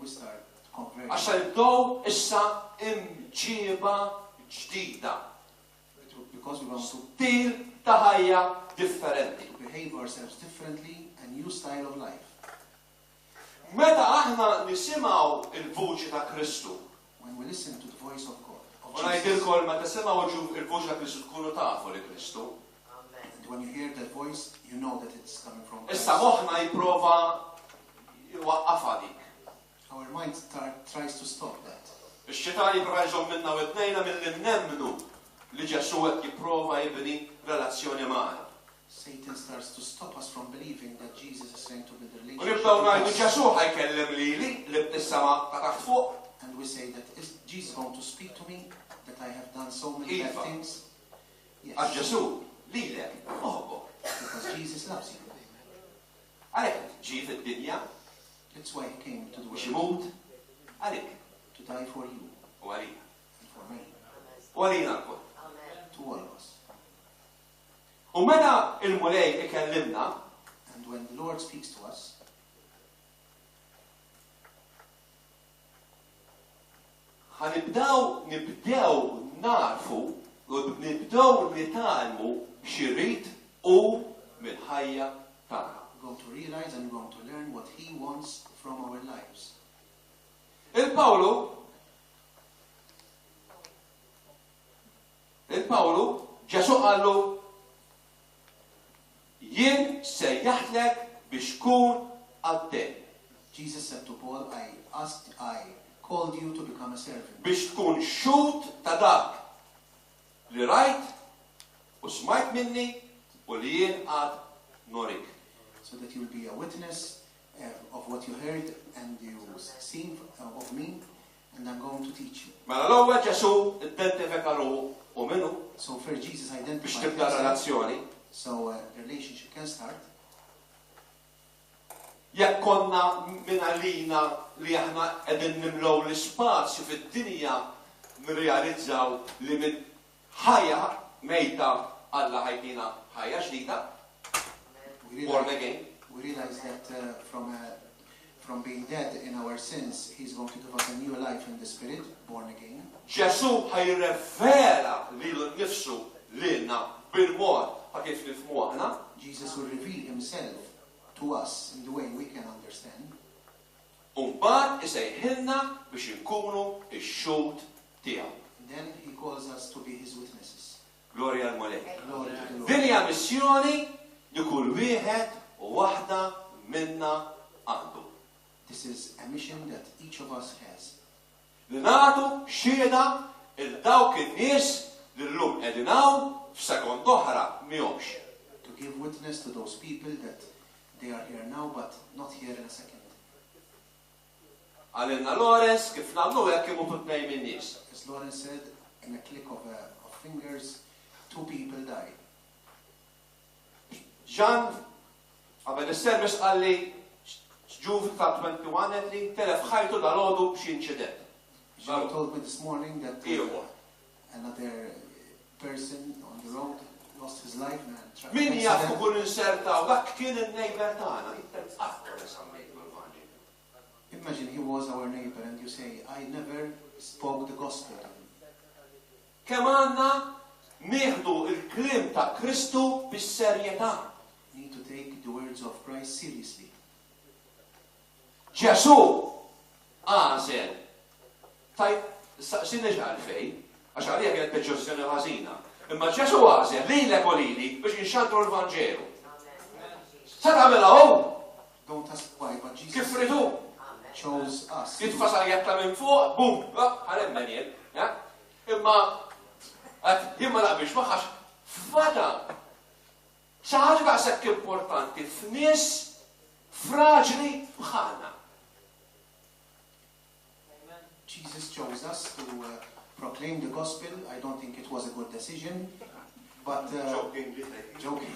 we start converting. Għax nibdew issa imġieba ġdida. Because we want to Stil ta' ħajja differenti. behave ourselves differently, a new style of life. Meta aħna nisimgħu il-vuċi ta' Kristu, When we listen to the voice of God, of u Jesus, ngħidilkom meta tisimgħu il-vuċi ta' Kristu tkunu tafu li Kristu, and when you hear that voice, you know that it's coming from Christ. issa moħħna jipprova jwaqqafha dik. Our mind tries to stop that. Ix-xitan jipprova jżomm minna u tnejna milli nemmnu li Ġesu qed jipprova jibni relazzjoni magħna. Satan starts to stop us from believing that Jesus is trying to build a U relationship nibdew ngħidu with us. Ġesu ħajkellem lili li b'tissama ta' taħt fuq. And we say that is Jesus going to speak to me, that I have done so many bad Iva. things? Għax Yes, Ġesu lilek moħbok. because Jesus loves you. Għalhekk ġie fid-dinja That's why he came to the biex world, imut għalik to die for you u għalina. and for me, U għalina l-kol. to all of us. U meta il-mulej ikellimna, And when the Lord speaks to us, nibdew narfu u nibdew nitalmu xirrit u mill-ħajja tagħna. we're going to realize and we're going to learn what he wants from our lives. Il-Pawlu Ġesu qallu jien sejjaħlek biex tkun għaddej, Jesus said to Paul, I called you to become a servant, biex tkun xut ta' dak li rajt u smajt minni u li jien għad norik. so that you'll be a witness of what you heard and you seen of me, and I'm going to teach you. Mela l-ewwel Ġesu identifika ruħu u minnu So first Jesus biex identified tibda himself, relazzjoni. so the relationship can start. Jekk konna minn għalina li aħna qegħdin nimlew l-ispazju fid-dinja nirrealizzaw li minn ħajja mejta Alla ħajtina ħajja ġdida, We born realize, again. we realize that from being dead in our sins, he's going to give us a new life in the spirit, born again. Ġesu ħajrevela lilu nnifsu lilna bil-mod ta' kif nifhmu aħna. Jesus will reveal himself to us in the way we can understand. U mbagħad isejħilna biex inkunu x-xut tiegħu. And then he calls us to be his witnesses. Glorja l-Mulej. Glory to the Lord. Din hija missjoni li kull wieħed u waħda minna għandu. This is a mission that each of us has. Li nagħtu xieda il dawk in-nies li llum qegħdin hawn f'sekond oħra mihomx. To give witness to those people that they are here now, but not here in a second. Għalilna Lorenz kif nagħmlu hekk imutu tnejn min-nies. As Lawrence said, in a click of fingers, 2 people die. Ġan, qabel is-service qalli ġufi ta' 21 li telef ħajtu dal-għodu b'xi inċident. John told me this morning that Ieħor. another person on the road lost his life in a traffic Min jaf accident. ukoll insertaw dak kien in-nejber tagħna. Imagine he was our neighbor and you say, I never spoke the gospel to him. Kemm għandna nieħdu l-kliem ta' Kristu bis-serjetà. We need to take the words of Christ seriously. Ġesu għażel. Tajt saqsini għalfej, għax għalija kienet peġġozzjoni ħażina. Imma Ġesu għażel lilek u lili biex inxantru l-Vanġelu. Sa tagħmilha hu Don't ask why, but Jesus kif ridu. chose us. Jitfa sarjetta minn fuq, bum, ħalemmen jien. Imma jimma laqbix maħħax fada. ċaħġa għasek importanti f'nies fraġli bħalna. Jesus chose us to proclaim the gospel. I don't think it was a good decision, but joking.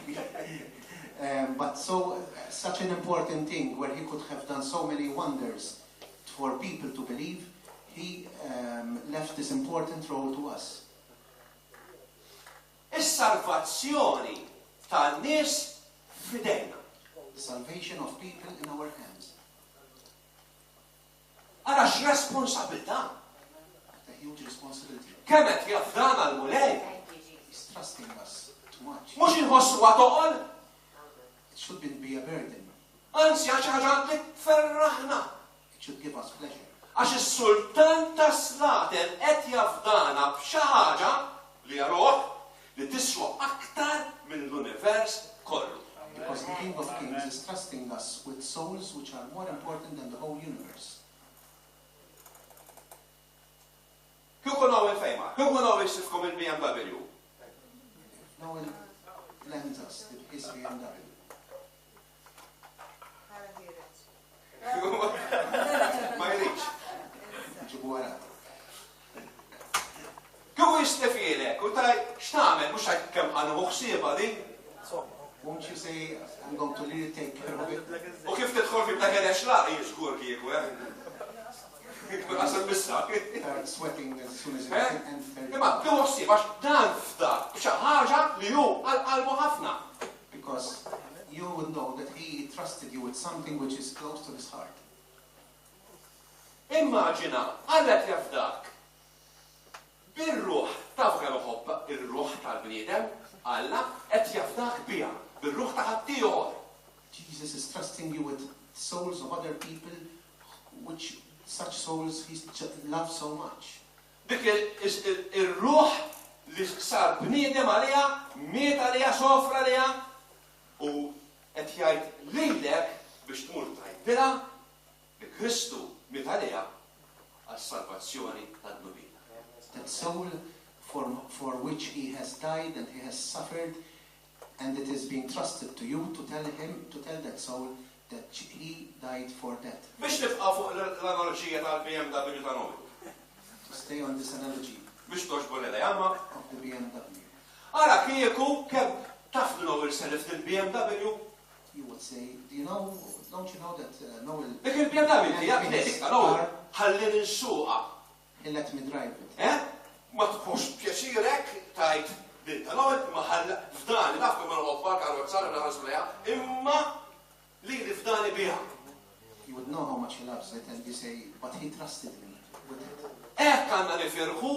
But such an important thing where he could have done so many wonders for people to believe, he left this important role to us. Is-salvazzjoni tan-nies f'idejna. The salvation of people in our hands. responsabilità. A huge responsibility. Kemm qed jafdan għall-mulej. He's trusting us too much. Mhux inħossu għatoqol, It shouldn't be a burden. anzi għax ħaġa li tferraħna. It should give us pleasure. Għax is-sultan ta' Slaten qed jafdana b'xi ħaġa li jaruh li tiswa aktar mill-univers kollu. Because the King of Kings is trusting us with souls which are more important than the whole universe. Kif kun hawn il-fejma? Kif kun hawn jisifkom il-BMW? If Noel lends us his BMW, Ma jridx. ġibu għara. Kif jistifilek? U taj, x'tagħmel mhux hekk kemm ħanu ħsieba din? Won't you say, I'm going to really take care of it? U kif tidħol fi b'dak il-exlaq jiżgur kieku, Għasab bissa. Start sweating as soon as Eh? it and Imma, kif ħsieb għax dan f'dak b'xi ħaġa li hu għal-qalbu ħafna. because you would know that he trusted you with something which is close to his heart. Immaġina, għallet jafdak. Bir-ruħ, taf kemm ħobba ir-ruħ tal-bniedem, Alla qed jafdak biha, bir-ruħ ta' ħaddieħor. Jesus is trusting you with souls of other people, which such souls he loves so much. Dik ir-ruħ li sar bniedem għaliha, miet għaliha, sofra għaliha, u qed jgħid lilek biex tmur tgħidilha li Kristu miet għaliha għas-salvazzjoni tad-nubija. That soul for which he has died and he has suffered, and it is being trusted to you to tell that soul that he died for that. Biex nibqa' fuq l-analoġija tal-BMW ta' Noel. To stay on this analogy Biex toġbor l-jamma. of the BMW, Ara kieku kemm taf li Noel selef il-BMW? you would say, don't you know that Noel, Dik il-BMW tiegħek dik ta' Noel ħalli ninsuqa. he let me drive it. Ma tkunx pjaċirek tajt din ta' Noel imma ħalla fdani naf kemm nħobbha karrozzar naħas lejha, imma li fdani biha. You would know how much he loves it, and you say, but he trusted me with it. Hekk għandna nifirħu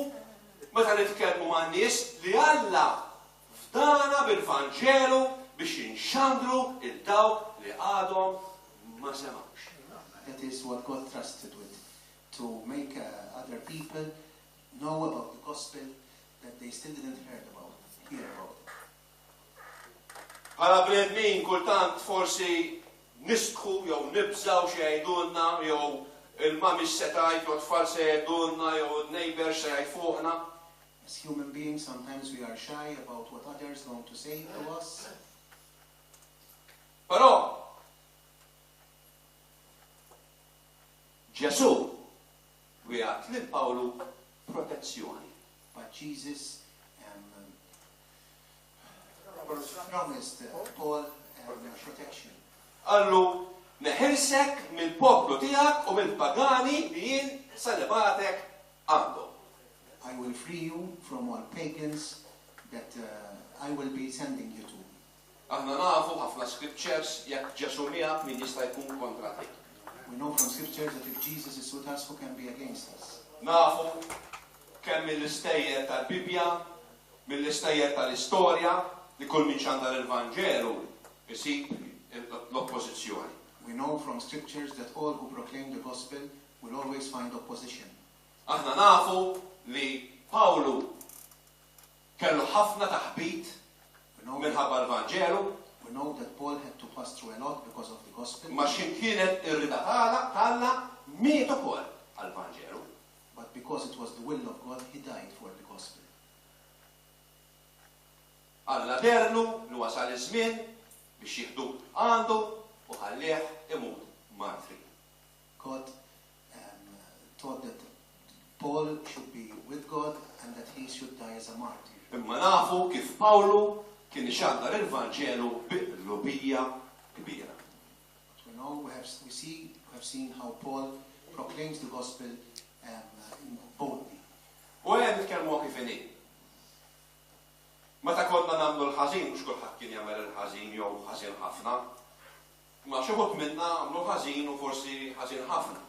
meta nitkellmu man nies li Alla fdana bil-Vanġelu biex jinxandru il-dawk li għadhom ma semgħux. That is what God trusted with, to make other people know about the gospel that they still didn't hear about it. Għala bnedmin kultant forsi nistħu jew nibżaw xi jgħidulna jew il-mami setajt jew tfal se jgħidulna jew il-neighbor se jgħid fuqna. As human beings, sometimes we are shy about what others want to say to us. Però Ġesu wieħed lil Pawlu protezzjoni. But Jesus promised Paul protection. Allu neħilsek mill-poplu tiegħek u mill-pagani li jien salibatek għandhom. I will free you from all pagans that I will be sending you to. Aħna nafu ħafna scriptures jekk Ġesu miegħek min jista' jkun kontra tik. We know from scriptures that if Jesus is with us, who can be against us? Nafu kemm mill-istejjer tal-Bibja, mill-istejjer tal-istorja li kull min xandar il-Vanġelu isib l-oppożizzjoni. We know from scriptures that all who proclaim the gospel will always find opposition. Aħna nafu li Pawlu kellu ħafna taħbit minħabba l-Vanġelu, We know that Paul had to pass through a lot because of the gospel. ma xin kienet irrida tagħna miet ukoll għall-Vanġelu. But because it was the will of God, he died for the gospel. Alla derlu li wasal iż-żmien biex jieħdu għandu u ħallih imut martri. God thought that Paul should be with God and that he should die as a martyr. Imma nafu kif Pawlu kien ixandar il-Vanġelu bil-lubija kbira. But we know, we have seen how Paul proclaims the gospel boldly. U għem nitkellmu kif inhi. Meta konna nagħmlu l-ħażin, mhux kulħadd kien jagħmel il-ħażin jew ħażin ħafna. Ma xi wħud minna għamlu ħażin u forsi ħażin ħafna.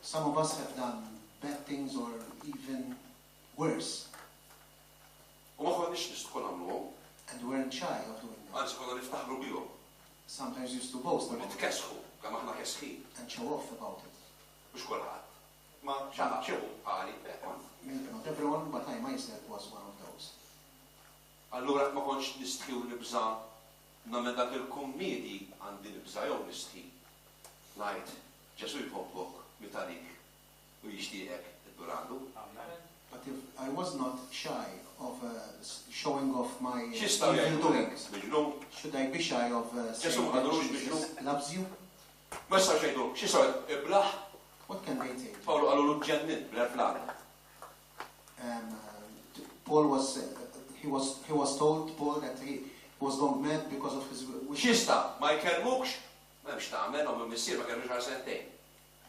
Some of us have done bad things or even worse, U ma konniex nistgħu nagħmluhom, and weren't shy of doing that. anzi konna niftaħru bihom. Sometimes used to boast U about it nitkesħu, kemm aħna kesħin, and show off about it. mhux kulħadd. Ma xaħat xeħu bħali, Maybe not everyone, but I myself was one of those. Allura ma kontx nistħiw nibża nagħmel dak il-kummedi għandi nibża jew nistħi. Ngħid, Ġesu jħobbok mitalik u jixtieqek iddur għandu. But if I was not shy of showing off my X'jistgħu evil jgħidu doings, miġnun, should I be shy of Ġesu saying ma that għadulux Jesus miġnun. loves you? ma jistgħux jgħidu x'jistgħu iblaħ, What can they say? Pawlu qalu l-ġennin bl-erflan. Paul was, he was told, Paul, that he was going mad because of his wishes. X'jista' ma jkellmukx, m'hemmx tagħmel u missier ma kellux għal sentejn.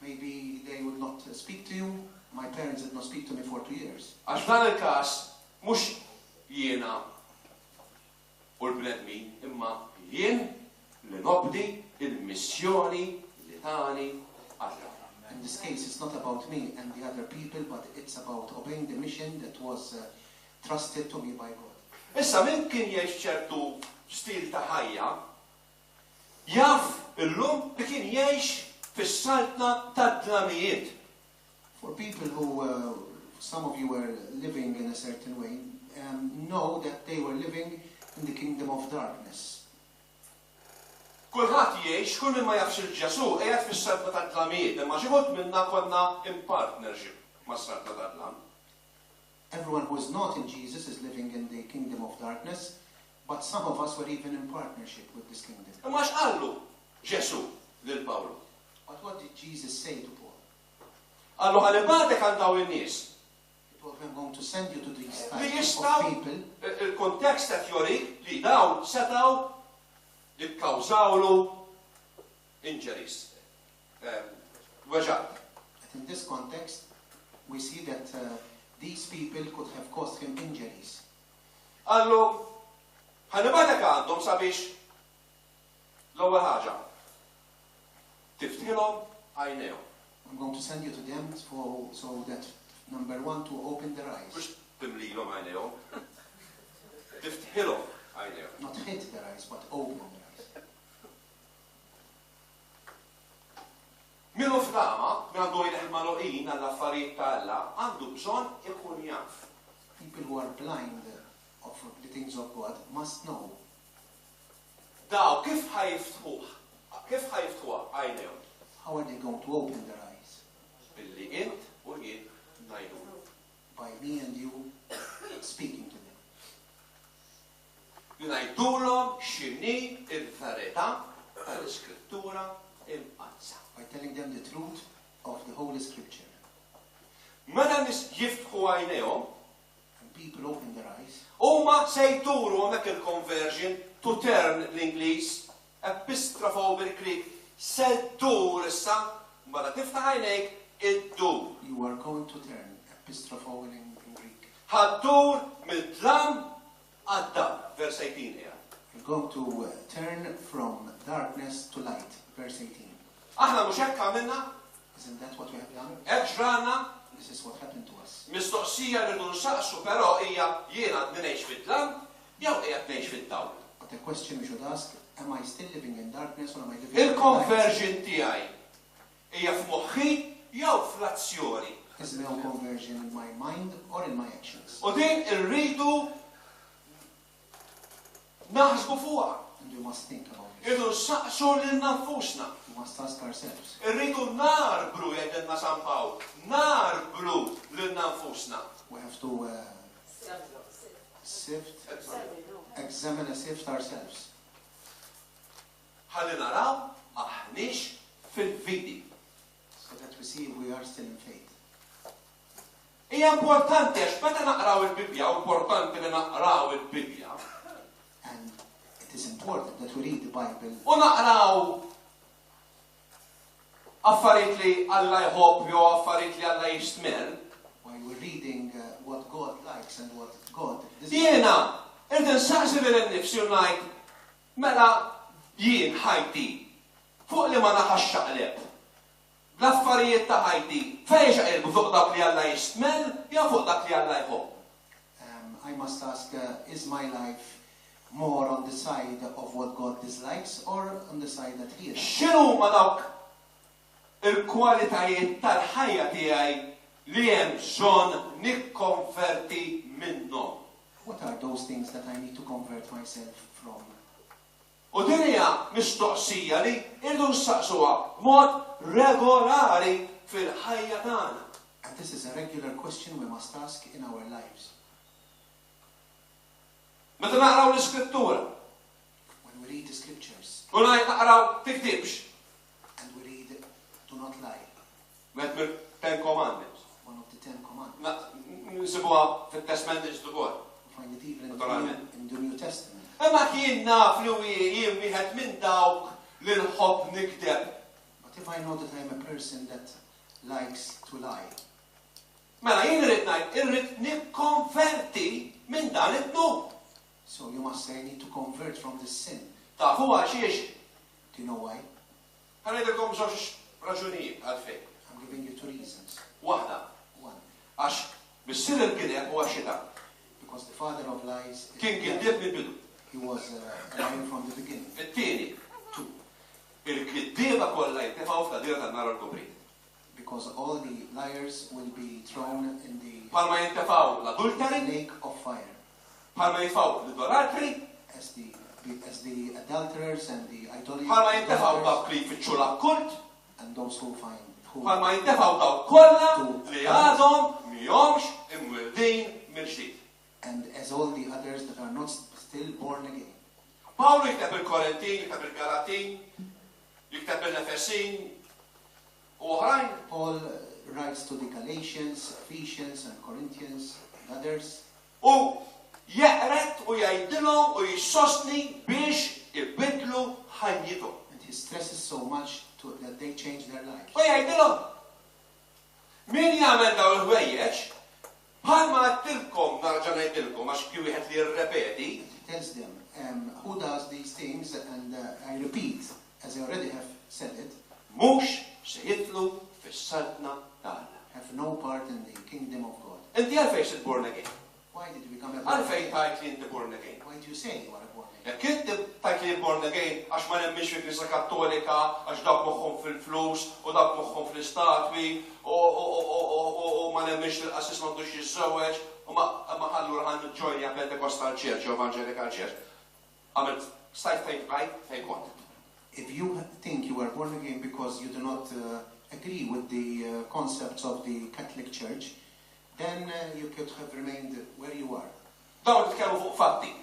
Maybe they would not speak to you. My parents did not speak to me for 2 years. Għax dan il-każ mhux jiena u l-bnedmin, imma jien li nobdi il-missjoni li tani Alla. In this case, it's not about me and the other people, but it's about obeying the mission that was trusted to me by God. Issa min kien jgħix ċertu stil ta' ħajja, jaf illum li kien jgħix fis-saltna tad-dlamijiet. For people who, some of you were living in a certain way, know that they were living in the kingdom of darkness. Kulħadd jgħix, kull min ma jafx il-Ġesu, qiegħed fis-saltna tad-dlamijiet, imma xi ħodd minna konna in partnership mas-saltna tad-dlam. Everyone who is not in Jesus is living in the kingdom of darkness, but some of us were even in partnership with this kingdom. Imma x'qallu Ġesu lil Pawlu? But what did Jesus say to Paul? Qallu ħalli bagħdek għal dawn in-nies. He told him, I'm going to send you to these Li types jistgħu of people il-kontekst qed jorik li dawn setgħu jikkawżawlu injuries. Weġat. But in this context, we see that these people could have caused him injuries. Allu, ħanibadek għandhom sabiex l-ewwel ħaġa. Tiftilhom għajnejhom. I'm going to send you to them so that, number one, to open their eyes. Mhux timlilhom għajnejhom. Tiftilhom għajnejhom. Not hit their eyes, but open their eyes. Minu f'tama, min għandu jleħma loqin għall-affarijiet ta' Alla, għandu bżonn ikun jaf. People who are blind of the things of God must know. Daw kif ħajiftħuha għajnejhom? How are they going to open their eyes? Billi int u jien ngħidu. By me and you speaking to them. Ngħidulhom x'inhi l-verità tal-Iskrittura imqazza. By telling them the truth of the Holy Scripture. Meta nies jiftħu għajnejhom, And people open their eyes, huma se jduru hemmhekk il-conversion to turn l-Ingliż, epistrophe bil-Grik, se ddur issa, meta tiftaħ għajnejk iddur. you are going to turn, epistrophe in Greek. Ħaddur mill-dlam għad-dam, vers 18 hija. You're going to turn from darkness to light, verse 18. Aħna mhux hekk għamilna, Isn't that what we have done? hekk ġrana, This is what happened to us. mistoqsija li nsaqsu, però hija jiena ngħix fid-dlam jew qiegħed ngħix fid-dawl. But the question we should ask, am I still living in darkness or am I living in light? Il-conversion tiegħi hija f'moħħi jew fl-azzjoni. Is my own conversion in my mind or in my actions? U din irridu naħsbu fuqha. And we must think about it. Irridu nsaqsu lil nfusna. We must ask ourselves. Irridu narbru jgħidilna San Pawl. Narbru lil nfusna. We have to sift, examine and sift ourselves. Ħalli naraw aħniex fil-vidi. So that we see if we are still in faith. Hija importanti għax meta naqraw il-Bibja, importanti li naqraw il-Bibja. And it is important that we read the Bible U naqraw affarijiet li Alla jħobb jew affarijiet li Alla jistmer. while we're reading what God likes and what God Jiena, irrid nsaqsi lil innifsi u ngħid mela jien ħajti fuq li ma naħax xaqleb. L-affarijiet ta' ħajti fejn xaqilbu fuq dak li Alla jistmel jew fuq dak li Alla jħobb. I must ask, is my life more on the side of what God dislikes or on the side that He is? X'inhu ma dawk il-kwalitajiet tal-ħajja tiegħi li hemm bżonn nikkonverti minnhom? What are those things that I need to convert myself from? U din hija mistoqsija li irdu nsaqsuha b'mod regolari fil-ħajja tagħna. And this is a regular question we must ask in our lives. Meta naqraw l-Iskrittura, When we read the scriptures u naqraw tikdibx, and we read, do not lie, met mill-Ten Commandments. one of the 10 commandments. Nsibuha fit-Testament ukoll. We find it even Naturalment. in the New Testament. Imma kien naf li jien wieħed minn dawk li nħobb nikdeb. But if I know that I'm a person that likes to lie, Mela jien irrid nikkonverti minn dan it-tnub. so you must say I need to convert from this sin. Tafu għaxiex. Do you know why? Ħanidilkom żewġ raġunijiet għalfejn. I'm giving you 2 reasons. Waħda, One, għax bissir il-gideb huwa xita. because the father of lies, Kien gideb mill-bidu. he was lying from the beginning. It-tieni, 2, il-kiddieba kollha jintefgħu f'kadira tan-nar l-kubrit. because all the liars will be thrown in the Palma jintefgħu l-adulteri, lake of fire, palma jintefgħu l-idolatri, as the adulterers and the palma jintefgħu idolaters dawk li jfittxu l-akkult, and those who palma jintefgħu dawk kollha li għadhom mihomx imwildin mill-ġdid. and as all the others that are not still born again. Pawlu jikteb il-Korintin, jikteb il-Galatin, jikteb il-Efesin u oħrajn. Paul writes to the Galatians, Ephesians and Corinthians and others, U jeqret u jgħidilhom u jissostni biex ibidlu ħajjithom. and he stresses so much that they change their lives. U jgħidilhom min jagħmel daw il-ħwejjeġ bħalma għattilkom narġa' ngħidilkom għax kien wieħed li jirrepeti. He tells them, who does these things, and I repeat, as I already have said it, Mhux se jitlu fis-saltna tagħna. have no part in the kingdom of God. Inti għalfejn sirt born again? Why did you become a born Għalfejn again? tajt li inti born again? Why do you say you are a born again? Jekk inti tajt li born again għax ma nemmix fil-Knisja Kattolika, għax dak moħħhom fil-flus u dak moħħhom fl-istatwi u ma nemmix l-qassis m'għandux jiżżewweġ u ma ħallu raħan ġojja Pentecostal Church u Evangelical Church. Għamilt stajt fejn kont. If you think you are born again because you do not agree with the concepts of the Catholic Church, then you could have remained where you are. Dawn titkellmu fuq fatti.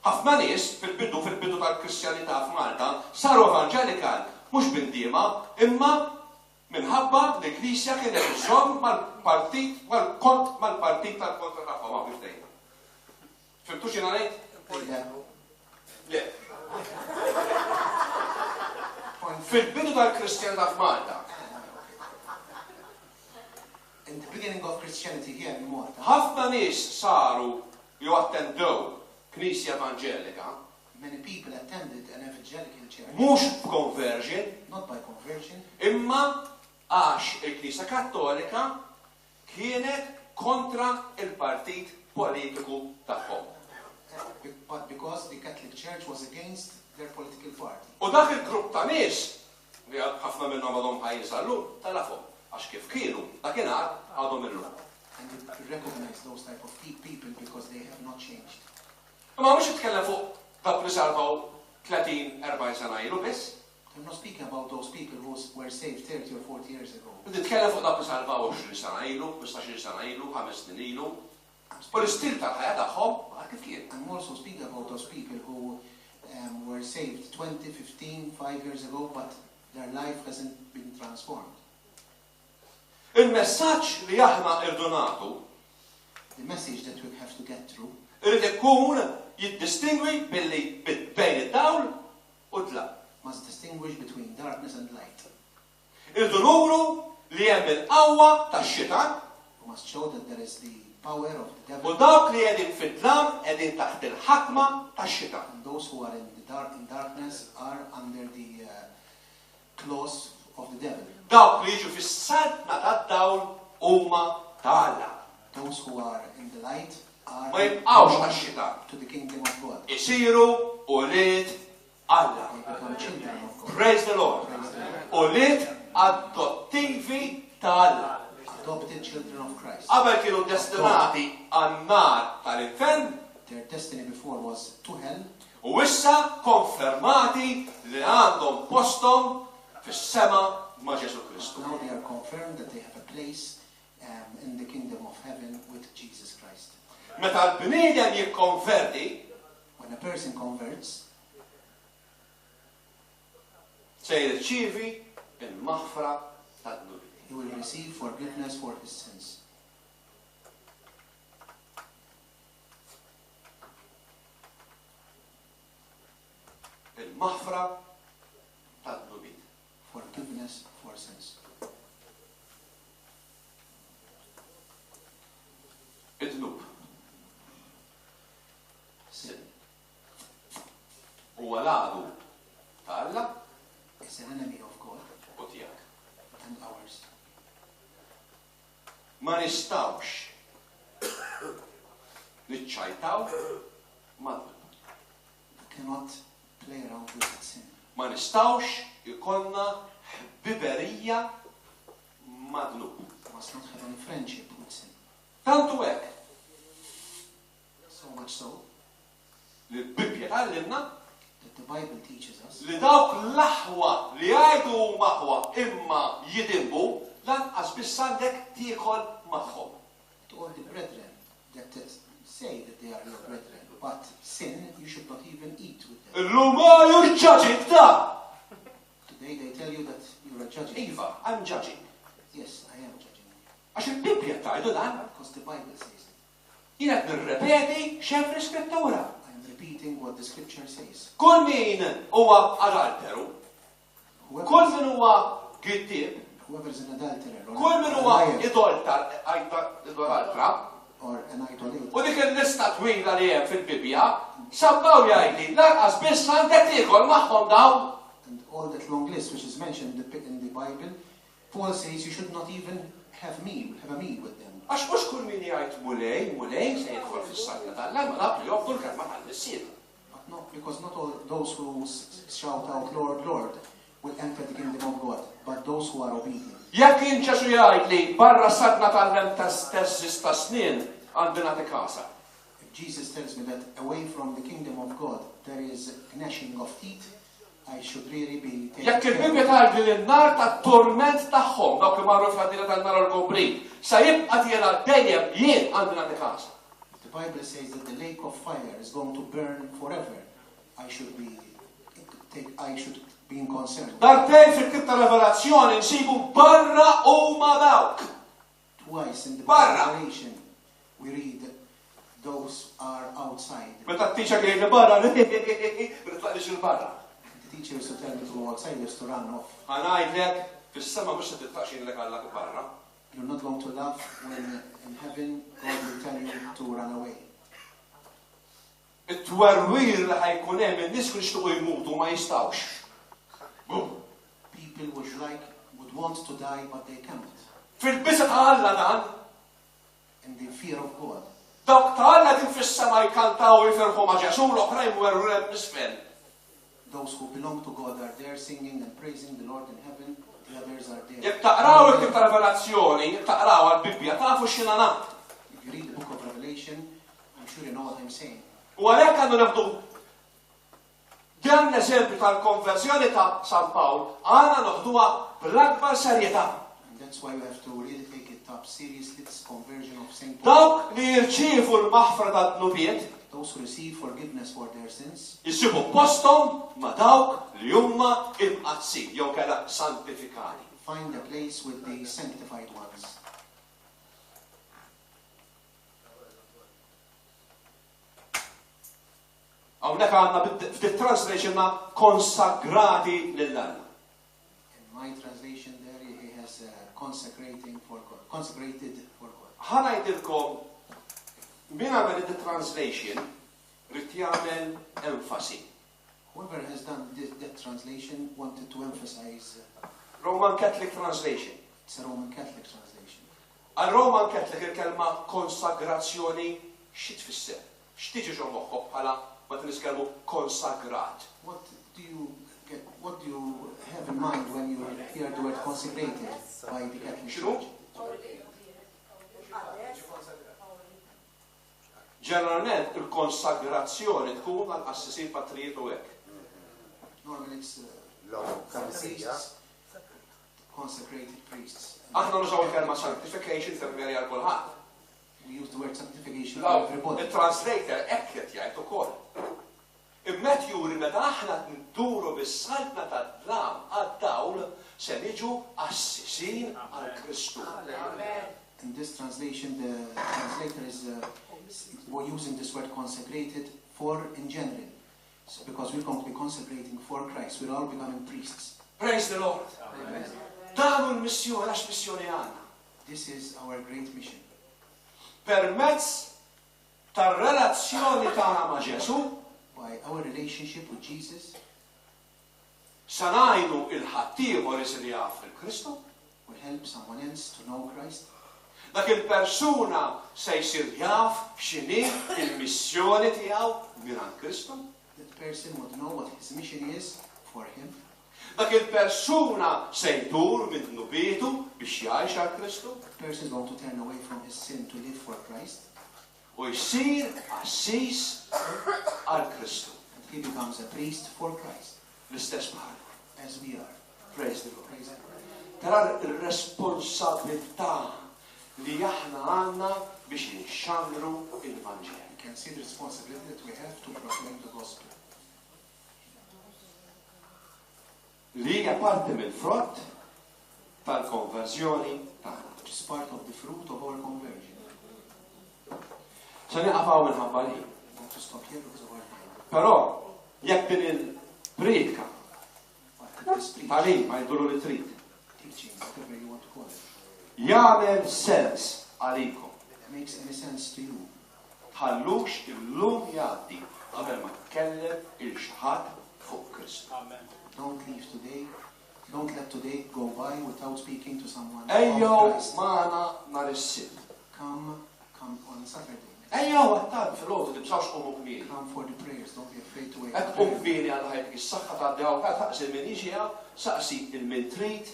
Ħafna nies fil-bidu tal-Kristjanità f'Malta saru evangelikal mhux bindiema imma minħabba li l-Knisja kienet iżomm mal-partit tal-kontra tagħhom ma biex dejjem. Fimtu x'jiena ngħid? Le. Fil-bidu tal-Kristjanità f'Malta. In the beginning of Christianity here in Malta, Ħafna nies saru jew attendew Knisja Evangelika many people attended an evangelical church, mhux b'conversion not by conversion, imma għax il-Knisja Kattolika kienet kontra il-partit politiku tagħhom. but because the Catholic Church was against their political party. U dak il-grupp ta' nies li ħafna minnhom għadhom ħajjin sallum talafhom għax kif kienu dakinhar għadhom illum. And you recognize those type of people because they have not changed. Imma mhux jitkellem fuq dak li salvaw 30-40 sena ilu biss. I'm not speaking about those people who were saved 30 or 40 years ago. Titkellem fuq dak li salvaw 20 sena ilu, 15 sena ilu, 5 snin ilu. U l-istil tal-ħajja tagħhom għal kif kien. I'm also speaking about those people who were saved 20, 15, 5 years ago, but their life hasn't been transformed. Il-messaġġ li aħna irdu nagħtu The message that we have to get through irid ikun jiddistingwi billi bejn id-dawl u d-dlaq. must distinguish between darkness and light. Irdu nuru li hemm il-qawwa tax-xitan We must show that there is the power of the u devil, dawk li qegħdin fid-dlam qegħdin taħt il-ħakma tax-xitan. and those who are in darkness are under the claws of the devil. Dawk li jiġu fis-sadna tad-dawl huma ta' Alla. Those who are in the light are Ma jibqgħux born tax-xita. to the kingdom of God. Isiru ulied Alla. They become children of God. Praise the Lord. Ulied adottivi ta' Alla. Adopted children of Christ. Qabel kienu destinati għan-nar tal-infern, Their destiny before was to hell. u issa konfermati li għandhom postom fis-sema ma' Ġesu Kristu. Now they are confirmed that they have a place in the kingdom of heaven with Jesus Christ. Meta l-bniedem jikkonverti, When a person converts, se jirċievi il-maħfra tad-dubi. he will receive forgiveness for his sins. Il-maħfra tad-dubi. Forgiveness for sins. Id-dnub. Sin. Huwa l-għadu ta' Alla Is an enemy of God u tiegħek. and ours. Ma nistawx niċċajtaw mad-dnub. We cannot play around with sin. Ma nistawx ikollna ħbiberija mad-dnub. We must not have any friendship with sin. Tantu hekk So much so li l-Bibja tgħallimna that the Bible teaches us li dawk l-aħwa li jgħidu maħwa imma jidimbu lanqas biss għandek tiekol magħhom. to all the brethren that say that they are your brethren, but sin you should not even eat with them. Illum you're judging da. Today they tell you that you are judging. Iva, I'm judging. Yes, I am judging. Għax il-Bibja tgħidu dan. Because the Bible says it. Jien qed nirrepeti x'hemm fl-Iskrittura. I am repeating what the scripture says. Kull min huwa adulteru, kull Whoever, min huwa giddieb, whoever is an adulterer or, kull min a huwa liar idolatra, or an idolater, u dik il-lista twila li hemm fil-Bibja, sabbaw jgħidli lanqas biss għandek tiekol magħhom dawn. and all that long list which is mentioned in the Bible, Paul says you should not even have a meal with them. Għax mhux kull min jgħid mulej se jidħol fis-sakna tal-lemma nabli jobdu l-kelma tal-nissier. But not because not all those who shout out, Lord, Lord, will enter the kingdom of God, but those who are obedient. Jekk kien Ġesu jgħidli barra s-sakna tal-lem ta' snin għandi nagħti kasa. If Jesus tells me that away from the kingdom of God there is gnashing of teeth, I should really be taken Jekk care il-Bibja of. tgħidli li n-nar tat-torment tagħhom dawk li marru fl-għadina tan-nar l-kobrin, sa jibqa' tiena dejjem jien għandi nagħti kasa. The Bible says that the lake of fire is going to burn forever. I should be in concern. Dartejn fil-kib ta' Revelazzjoni nsibu barra huma dawk. Twice in the Barra. Revelation we read those are outside. Meta t-tiċa kien barra, nitlaqlix il-barra. The teacher used to tell me to go outside just to run off. Għanajdlek, fis-sema mhux se titlaqxin lek għallak barra. You're not going to laugh when in heaven God will tell you to run away. It-twerwir li ħajkun hemm in-nies kienu jixtiequ jmutu ma jistgħux. People would want to die but they can't. Fil-bisa ta' Alla dan, In the fear of God. dawk ta' Alla din fis-sema jkantaw u jferħu ma' Ġesu l-oħrajn werru hemm nisfel. Those who belong to God are there singing and praising the Lord in heaven. The others are there. Jekk taqraw il-kib ta' Revelazzjoni, jekk taqraw għall-Bibja tafu x'inha nagħmel. If you read the book of Revelation, I'm sure you know what I'm saying. U għalhekk għandu nabdu dan l-eżempju tal-konversjoni ta' San Pawl għandna noħduha bl-akbar serjetà. And that's why you have to really take it up seriously, this conversion of Saint Paul. Dawk li jirċievu l-maħfra tad-dnubiet Those who receive forgiveness for their sins jisibu postom ma' dawk li huma imqazzi jew kella santifikati. find a place with the sanctified ones. Hawnhekk għandna fit-translation ma' konsagrati lill-Alla. In my translation there, he has consecrated for God. Ħanajdilkom min għamel it-translation rid jagħmel enfasi. Whoever has done that translation wanted to emphasize Roman Catholic Translation. It's a Roman Catholic translation. Għal Roman Catholic il-kelma konsagrazzjoni xi tfisser? X'tiġi ġo moħħok bħala ma tiniskelmu konsagrat? What do you have in mind when you hear the word consecrated by the Catholic X'inhu? Church? Ġeneralment il-konsagrazzjoni tkun għal qassisin patrijiet u hekk. Normally it's Priests, consecrated priests. Aħna nużaw il-kelma sanctification termini għal kulħadd. We use the word sanctification Law, for everybody. il-translator hekk qed jgħid ukoll. Immet juri meta aħna nduru bis-saltna tad-dlam għad-dawl se niġu assisin għal Kristu. In this translation, the translator is we're using this word consecrated for in general. So because we're going to be consecrating for Christ, we're all becoming priests. Praise the Lord. Dawn il-missjoni għax missjoni għandna. This is our great mission. Permezz tar-relazzjoni tagħna ma' Ġesu By our relationship with Jesus, sa ngħinu il-ħaddieħor isir jaf il-Kristu. will help someone else to know Christ. Dak il-persuna se jsir jaf x'inhi il-missjoni tiegħu mingħand Kristu. That person would know what his mission is for him. Dak il-persuna se jdur minn nubietu biex jgħix għal Kristu The person is going to turn away from his sin to live for Christ. u jsir assis għal Kristu. And he becomes a priest for Christ, L-istess bħal. as we are. Praise the Lord. Praise God. Tara il-responsabilità li aħna għandna biex nxamru il-Vanġel. You can see the responsibility that we have to proclaim the gospel. Li hija parti mill-frott tal-konverżjoni tagħna. Which is part of the fruit of our conversion. Se niqafaw minħabba li. Not to stop here because of our time. Però jekk din il-priedka But this preaching, tal-im ma jduru li trid teaching, whatever you want to call it, jagħmel sens għalikom. makes any sense to you. Tħallux illum jgħaddi qabel ma tkellem il-xaħat fuq Kristu. Don't leave today. Don't let today go by without speaking to someone Ejjew about Christ. magħna nhar is-sibt. Come on Saturday. Ejjew għattab fil-għodu li bżawx qomu kmieni. Come for the prayers. Don't be afraid to wait. Ek qum kmieni għal ħajtik is-saħħa tgħaddiha wkoll taqsi min jiġi hawn, saqsi il-min trid.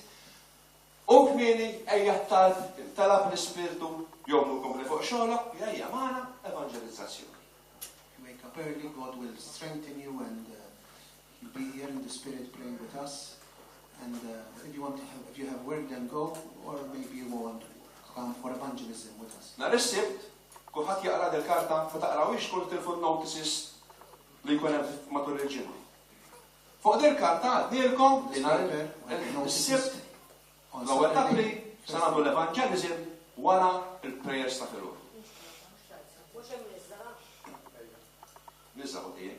U kmieni ejja talab l-ispirtu jomlu kompli fuq xogħolok, ejja magħna evangelizzazzjoni. If you wake up early, God will strengthen you and you'll be here in the Spirit praying with us. And if you have work, then go, or maybe you want to come for evangelism with us. Nhar is-sibt, kulħadd jaqra del-karta ma taqrawix kull telefon notices li jkun hemm matul il-ġimgħa. Fuq del-karta għaddilkom li nhar is-sibt On l-ewwel ta' Saturday, April se nagħmlu l-evangelism wara il-prayers ta' filgħodu. Nizzaw di.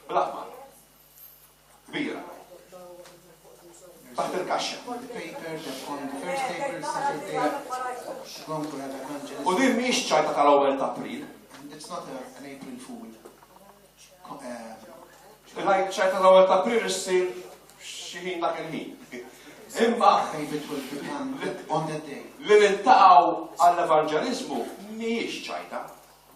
Bl-aħmar. Kbira. Taħt il-kaxxa. the paper that on the first April, Saturday, going to have evangelism. U din mhix ċajta tal-ewwel ta' April. And it's not an April Fool. Lajt ċajta tal-ewwel ta' April issir xi ħin dak il-ħin. Imma Maybe it will become on that day. li niltaqgħu għall-evanġeliżmu mhijiex ċajta.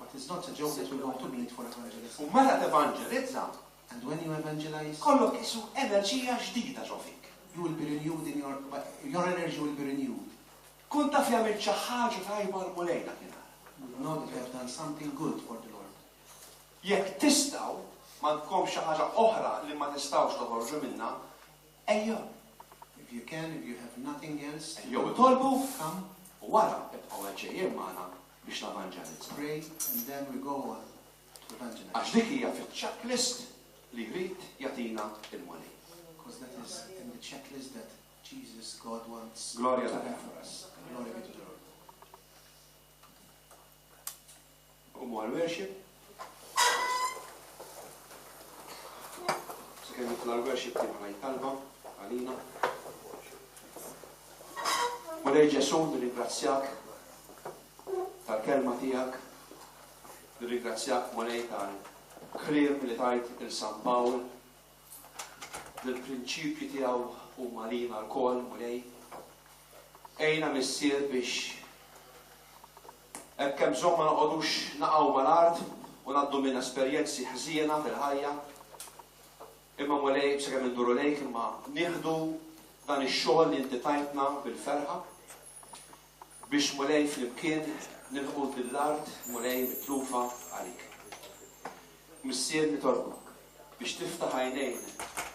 But it's not a joke that we're going to meet for evangelism. U meta tevanġelizza, And when you evangelize, kollok isu enerġija ġdida ġo fik. you will be renewed in your energy will be renewed. Kun taf jagħmel xi ħaġa tajba l-mulejna kien. You will know that you have done something good for the Lord. Jekk tistgħu ma tkomx xi ħaġa oħra li ma tistgħux toħorġu minnha, ejjew. If you can, if you have nothing else, Jew tolbu come, u wara ibqgħu ġejjin magħna biex navanġelizza. pray, and then we go on to evangelize. Għax dik hija fiċ-checklist li jrid jagħtina il-money. Because that is in the checklist that Jesus, God wants Gloria to to have God. for us. Glory be to the Lord. Umu għal-worship. Sakemm jitla l-worship tibqa' jtalba għalina. Mulej Ġesu nirringrazzjak tal-kelma tiegħek. Nirringrazzjak mulej tal-kliem li tajt il-San Pawl l-prinċipji tiegħu huma lina l-kol mulej. Ejna missier biex hekk hemm bżonn ma noqogħdux naqgħu mal-art u ngħaddu minn esperjenzi ħżiena fil-ħajja. Imma mulej b'sakemm induru lejk imma nieħdu dan ix-xogħol li inti tajtna bil-ferħa biex mulej flimkien nilħqu bil-art mulej mitlufa għalik. Missier nitolbok biex tiftaħ għajnejn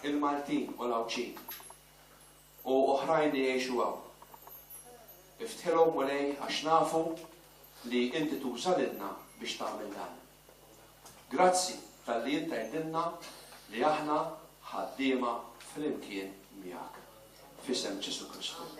il-Maltin u l-Awċin u oħrajn li jgħixu hawn. Iftħilhom mulej għax nafu li inti tuża lilna biex tagħmel dan. Grazzi tal-li inti għidilna li aħna ħaddiema flimkien miegħek. F'isem Ġesu Kristu.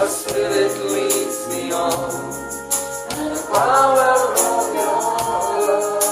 Spirit leads me on, and the power of your love.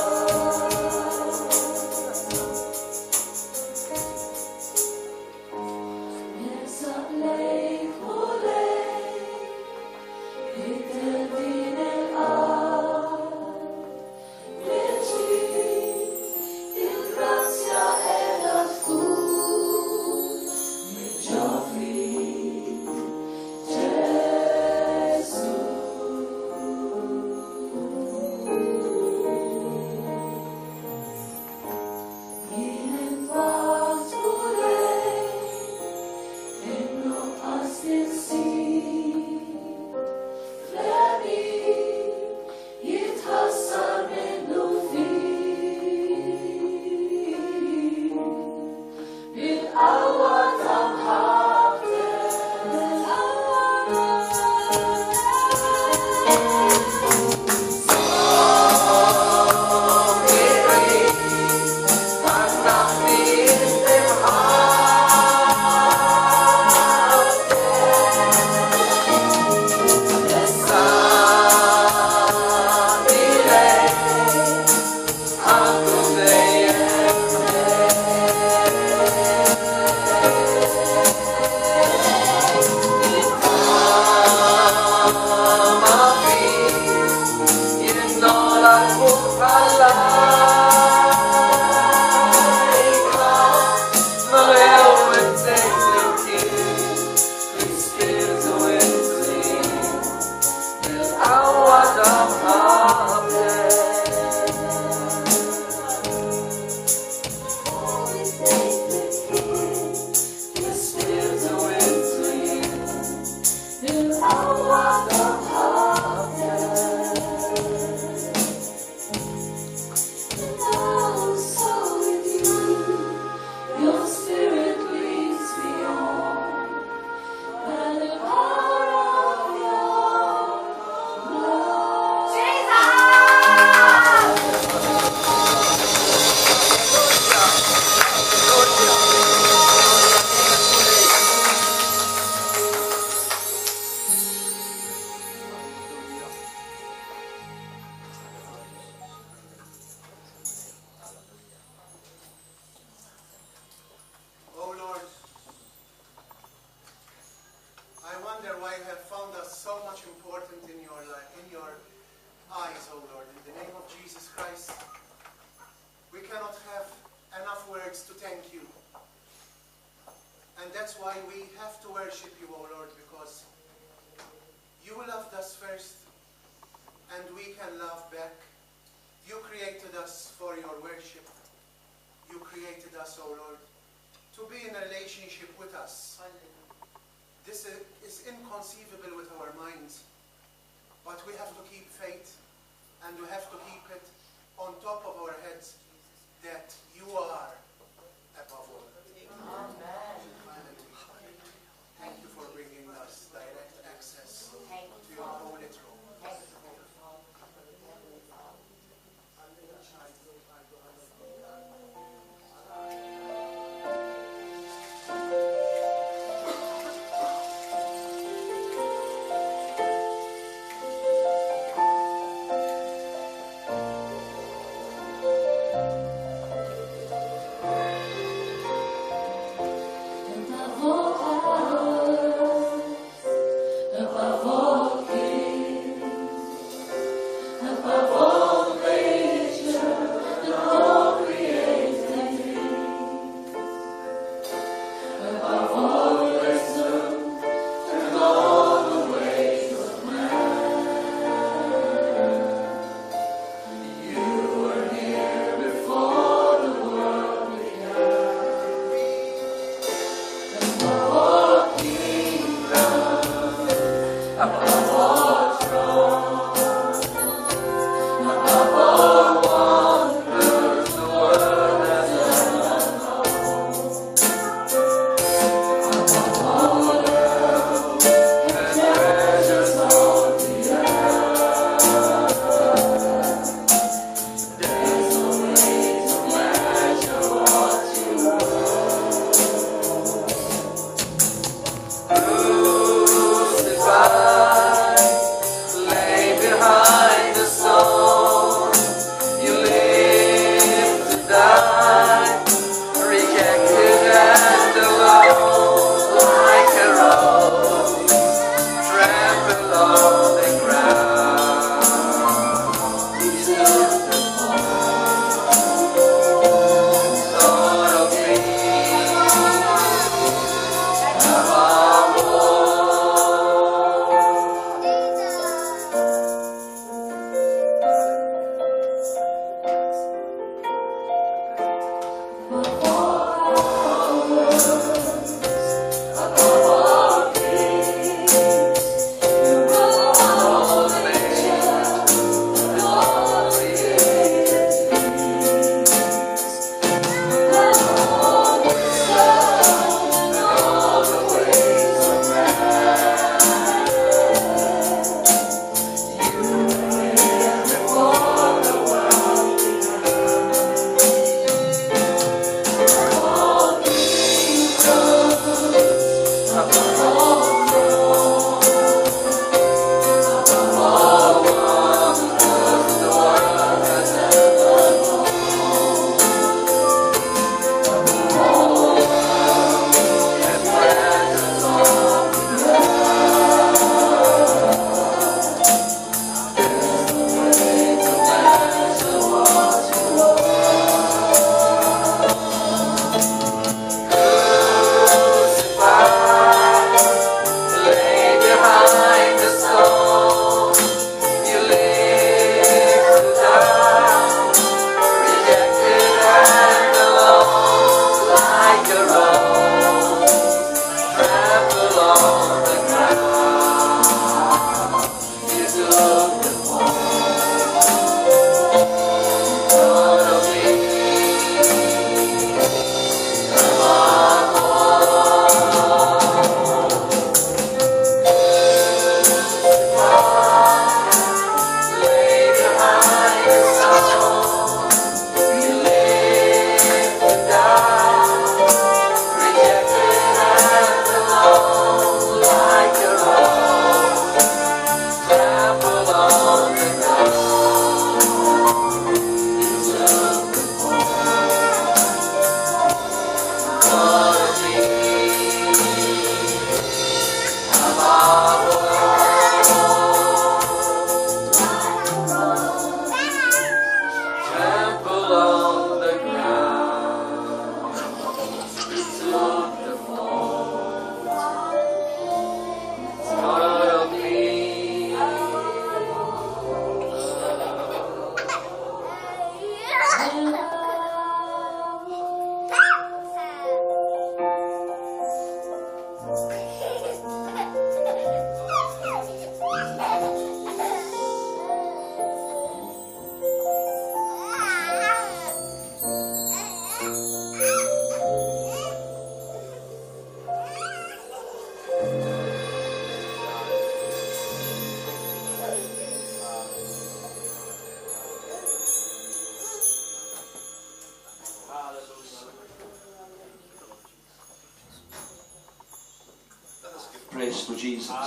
praise to Jesus. Let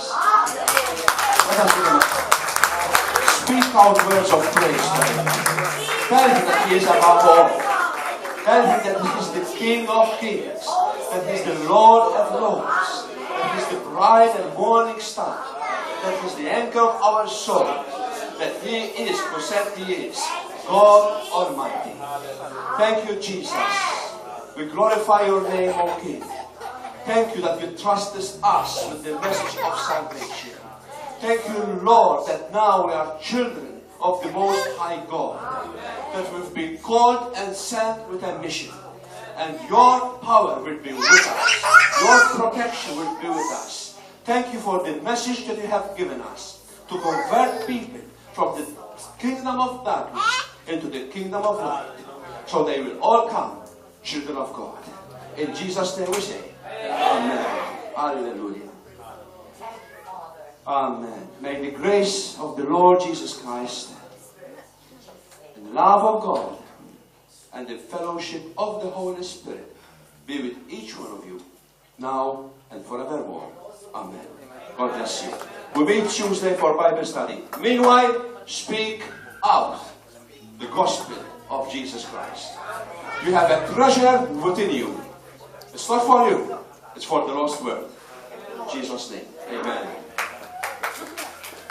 us give him a Speak out words of praise to him. Tell him that he is above all. Tell him that he is the King of kings, that he is the Lord of lords, that he is the bright and morning star, that he is the anchor of our soul, that he is who said he is, God Almighty. Thank you, Jesus. We glorify your name, O King. Thank you that you trusted us with the message of salvation. Thank you, Lord, that now we are children of the Most High God. That we've been called and sent with a mission. And your power will be with us. Your protection will be with us. Thank you for the message that you have given us to convert people from the kingdom of darkness into the kingdom of light. So they will all come children of God. In Jesus' name we say, Amen. Hallelujah. Amen. May the grace of the Lord Jesus Christ, and the love of God, and the fellowship of the Holy Spirit be with each one of you, now and forevermore. Amen. God bless you. We meet Tuesday for Bible study. Meanwhile, speak out the gospel of Jesus Christ. You have a treasure within you. It's not for you. It's for the lost world. In Jesus' name. Amen.